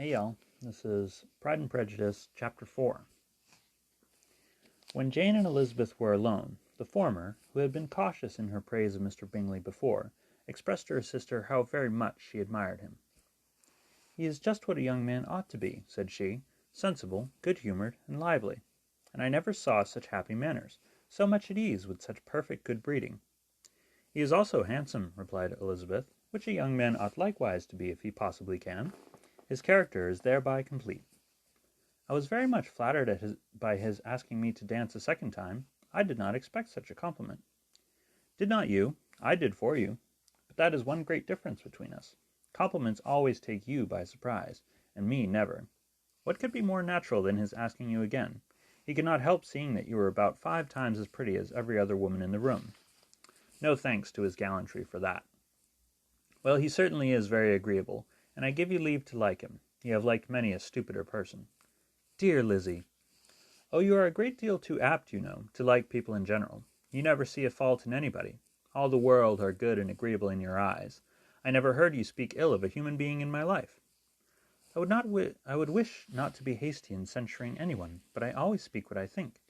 Hey y'all, this is Pride and Prejudice, Chapter 4. When Jane and Elizabeth were alone, the former, who had been cautious in her praise of Mr. Bingley before, expressed to her sister how very much she admired him. "He is just what a young man ought to be," said she, "sensible, good-humoured, and lively. And I never saw such happy manners, so much at ease, with such perfect good breeding." "He is also handsome," replied Elizabeth, "which a young man ought likewise to be if he possibly can. His character is thereby complete." "I was very much flattered by his asking me to dance a second time. I did not expect such a compliment." "Did not you? I did for you. But that is one great difference between us. Compliments always take you by surprise, and me never. What could be more natural than his asking you again? He could not help seeing that you were about 5 times as pretty as every other woman in the room. No thanks to his gallantry for that." "Well, he certainly is very agreeable, and I give you leave to like him. You have liked many a stupider person." "Dear Lizzie!" "Oh, you are a great deal too apt, you know, to like people in general. You never see a fault in anybody. All the world are good and agreeable in your eyes. I never heard you speak ill of a human being in my life." I would wish not to be hasty in censuring anyone, but I always speak what I think."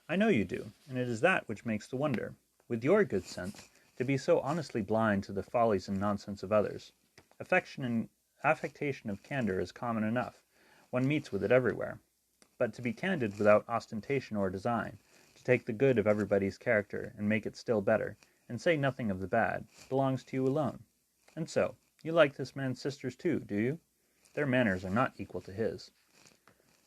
"I know you do, and it is that which makes the wonder, with your good sense, to be so honestly blind to the follies and nonsense of others. Affectation of candour is common enough. One meets with it everywhere. But to be candid without ostentation or design, to take the good of everybody's character and make it still better, and say nothing of the bad, belongs to you alone. And so, you like this man's sisters too, do you? Their manners are not equal to his."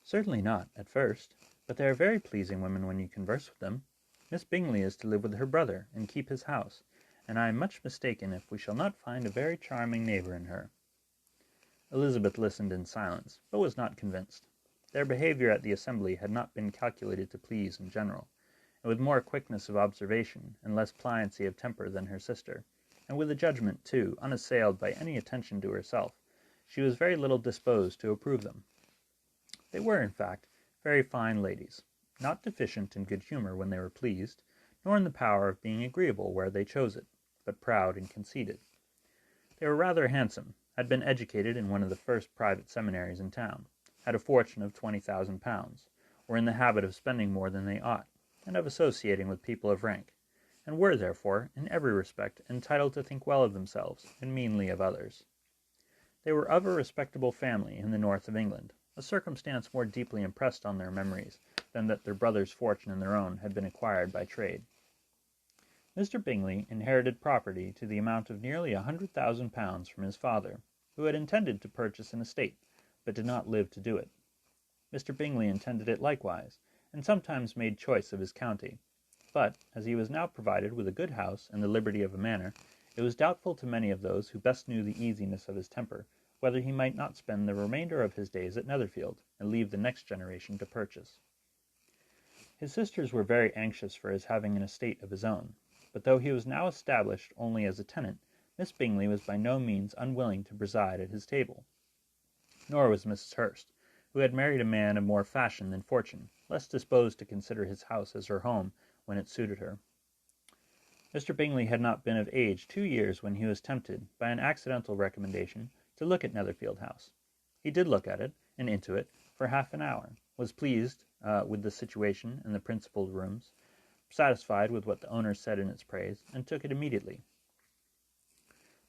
"Certainly not, at first. But they are very pleasing women when you converse with them. Miss Bingley is to live with her brother, and keep his house, and I am much mistaken if we shall not find a very charming neighbour in her." Elizabeth listened in silence, but was not convinced. Their behaviour at the assembly had not been calculated to please in general, and with more quickness of observation and less pliancy of temper than her sister, and with a judgment, too, unassailed by any attention to herself, she was very little disposed to approve them. They were, in fact, very fine ladies, not deficient in good humour when they were pleased, nor in the power of being agreeable where they chose it, but proud and conceited. They were rather handsome, had been educated in one of the first private seminaries in town, had a fortune of £20,000, were in the habit of spending more than they ought, and of associating with people of rank, and were, therefore, in every respect entitled to think well of themselves and meanly of others. They were of a respectable family in the north of England, a circumstance more deeply impressed on their memories than that their brother's fortune and their own had been acquired by trade. Mr. Bingley inherited property to the amount of nearly £100,000 from his father, who had intended to purchase an estate, but did not live to do it. Mr. Bingley intended it likewise, and sometimes made choice of his county; but, as he was now provided with a good house and the liberty of a manor, it was doubtful to many of those who best knew the easiness of his temper whether he might not spend the remainder of his days at Netherfield, and leave the next generation to purchase. His sisters were very anxious for his having an estate of his own, but though he was now established only as a tenant, Miss Bingley was by no means unwilling to preside at his table. Nor was Mrs. Hurst, who had married a man of more fashion than fortune, less disposed to consider his house as her home when it suited her. Mr. Bingley had not been of age 2 years when he was tempted, by an accidental recommendation, to look at Netherfield House. He did look at it, and into it, for half an hour, was pleased with the situation and the principal rooms, satisfied with what the owner said in its praise, and took it immediately.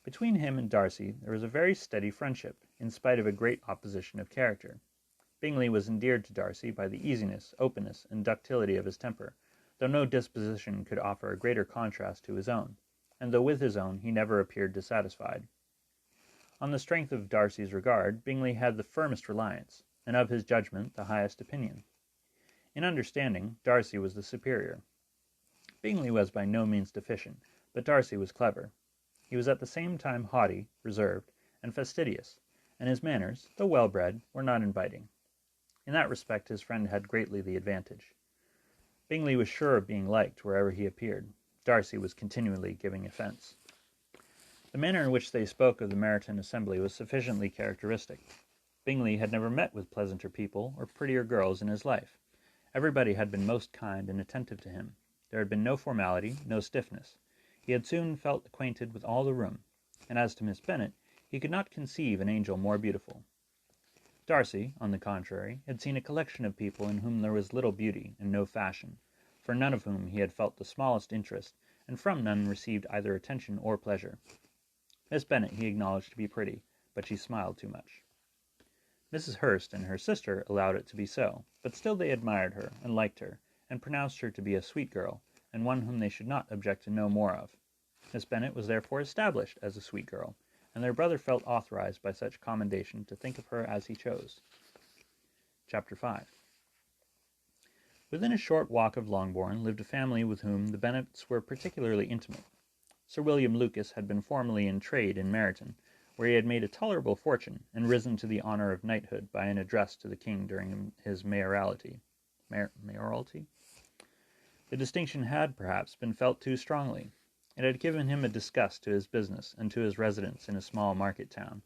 Between him and Darcy there was a very steady friendship, in spite of a great opposition of character. Bingley was endeared to Darcy by the easiness, openness, and ductility of his temper, though no disposition could offer a greater contrast to his own, and though with his own he never appeared dissatisfied. On the strength of Darcy's regard, Bingley had the firmest reliance, and of his judgment the highest opinion. In understanding, Darcy was the superior. Bingley was by no means deficient, but Darcy was clever. He was at the same time haughty, reserved, and fastidious, and his manners, though well-bred, were not inviting. In that respect his friend had greatly the advantage. Bingley was sure of being liked wherever he appeared. Darcy was continually giving offence. The manner in which they spoke of the Meryton assembly was sufficiently characteristic. Bingley had never met with pleasanter people or prettier girls in his life. Everybody had been most kind and attentive to him. There had been no formality, no stiffness. He had soon felt acquainted with all the room, and as to Miss Bennet, he could not conceive an angel more beautiful. Darcy, on the contrary, had seen a collection of people in whom there was little beauty and no fashion, for none of whom he had felt the smallest interest, and from none received either attention or pleasure. Miss Bennet he acknowledged to be pretty, but she smiled too much. Mrs. Hurst and her sister allowed it to be so, but still they admired her, and liked her, and pronounced her to be a sweet girl, and one whom they should not object to know more of. Miss Bennet was therefore established as a sweet girl, and their brother felt authorized by such commendation to think of her as he chose. Chapter 5. Within a short walk of Longbourn lived a family with whom the Bennets were particularly intimate. Sir William Lucas had been formerly in trade in Meryton, where he had made a tolerable fortune, and risen to the honour of knighthood by an address to the king during his mayoralty. Mayoralty? The distinction had, perhaps, been felt too strongly. It had given him a disgust to his business and to his residence in a small market town,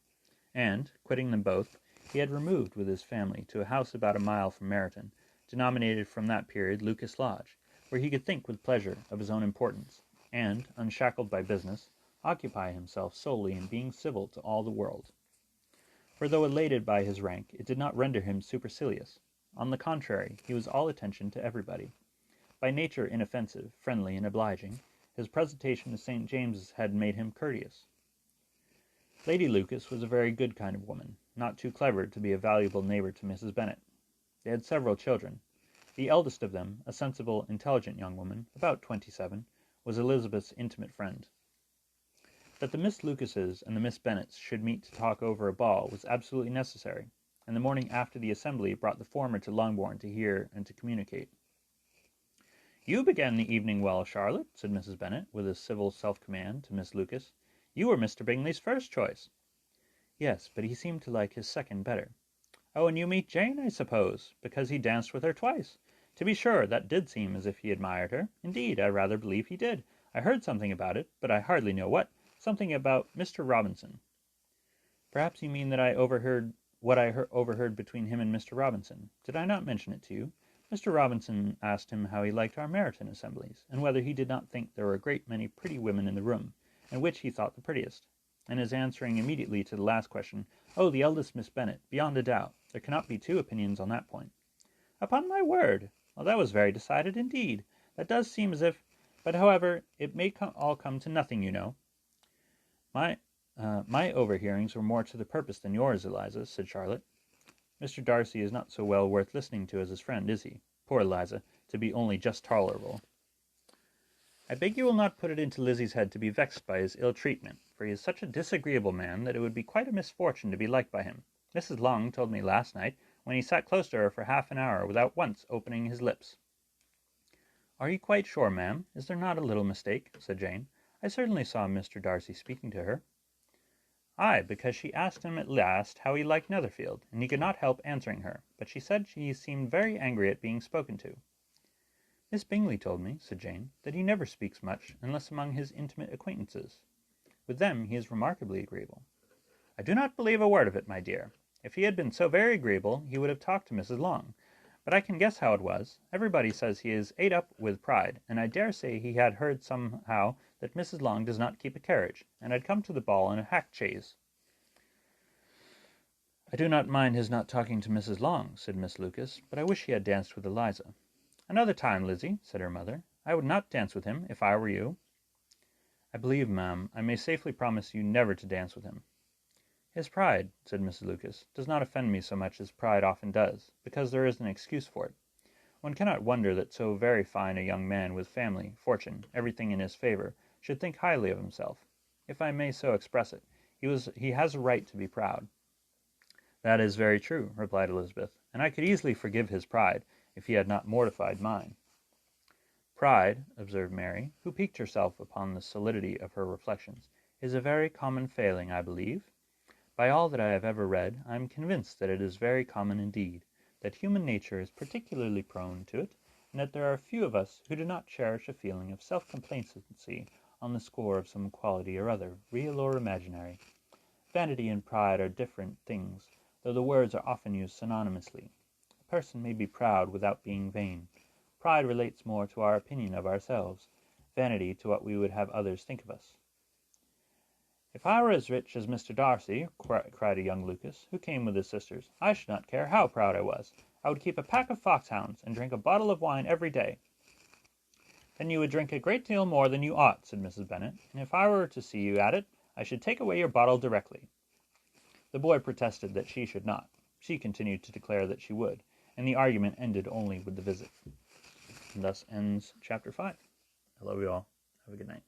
and, quitting them both, he had removed with his family to a house about a mile from Meryton, denominated from that period Lucas Lodge, where he could think with pleasure of his own importance, and, unshackled by business, occupy himself solely in being civil to all the world. For though elated by his rank, it did not render him supercilious. On the contrary, he was all attention to everybody. By nature inoffensive, friendly, and obliging, his presentation to St. James's had made him courteous. Lady Lucas was a very good kind of woman, not too clever to be a valuable neighbour to Mrs. Bennet. They had several children. The eldest of them, a sensible, intelligent young woman, about 27, was Elizabeth's intimate friend. That the Miss Lucases and the Miss Bennets should meet to talk over a ball was absolutely necessary, and the morning after the assembly brought the former to Longbourn to hear and to communicate. "You began the evening well, Charlotte," said Mrs. Bennet, with a civil self-command, to Miss Lucas. "You were Mr. Bingley's first choice." "Yes, but he seemed to like his second better." "Oh, and you meet Jane, I suppose, because he danced with her twice. To be sure, that did seem as if he admired her. Indeed, I rather believe he did. I heard something about it, but I hardly know what. Something about Mr. Robinson." "Perhaps you mean that I overheard what I overheard between him and Mr. Robinson. Did I not mention it to you? Mr. Robinson asked him how he liked our Meryton assemblies, and whether he did not think there were a great many pretty women in the room, and which he thought the prettiest. And his answering immediately to the last question, 'Oh, the eldest Miss Bennet, beyond a doubt. There cannot be two opinions on that point.'" "Upon my word! Well, that was very decided indeed. That does seem as if... But, however, it may all come to nothing, you know." My overhearings were more to the purpose than yours, Eliza," said Charlotte. "Mr. Darcy is not so well worth listening to as his friend, is he? Poor Eliza, to be only just tolerable." "I beg you will not put it into Lizzie's head to be vexed by his ill treatment, for he is such a disagreeable man that it would be quite a misfortune to be liked by him. Mrs. Long told me last night, when he sat close to her for half an hour without once opening his lips." "Are you quite sure, ma'am? Is there not a little mistake?" said Jane. "I certainly saw Mr. Darcy speaking to her." "Ay, because she asked him at last how he liked Netherfield, and he could not help answering her, but she said he seemed very angry at being spoken to." "Miss Bingley told me," said Jane, "that he never speaks much, unless among his intimate acquaintances. With them he is remarkably agreeable." "I do not believe a word of it, my dear. If he had been so very agreeable, he would have talked to Mrs. Long. But I can guess how it was. Everybody says he is ate up with pride, and I dare say he had heard somehow that Mrs. Long does not keep a carriage, and had come to the ball in a hack chaise." "I do not mind his not talking to Mrs. Long," said Miss Lucas, "but I wish he had danced with Eliza." "Another time, Lizzie," said her mother. "I would not dance with him, if I were you." "I believe, ma'am, I may safely promise you never to dance with him." "His pride," said Mrs. Lucas, "does not offend me so much as pride often does, because there is an excuse for it. One cannot wonder that so very fine a young man with family, fortune, everything in his favour, should think highly of himself. If I may so express it, he has a right to be proud." "That is very true," replied Elizabeth, "and I could easily forgive his pride, if he had not mortified mine." "Pride," observed Mary, who piqued herself upon the solidity of her reflections, "is a very common failing, I believe. By all that I have ever read, I am convinced that it is very common indeed, that human nature is particularly prone to it, and that there are few of us who do not cherish a feeling of self-complacency on the score of some quality or other, real or imaginary. Vanity and pride are different things, though the words are often used synonymously. A person may be proud without being vain. Pride relates more to our opinion of ourselves, vanity to what we would have others think of us." "If I were as rich as Mr. Darcy," cried a young Lucas, who came with his sisters, "I should not care how proud I was. I would keep a pack of foxhounds, and drink a bottle of wine every day." "Then you would drink a great deal more than you ought," said Mrs. Bennet, "and if I were to see you at it, I should take away your bottle directly." The boy protested that she should not. She continued to declare that she would, and the argument ended only with the visit. And thus ends chapter 5. I love you all. Have a good night.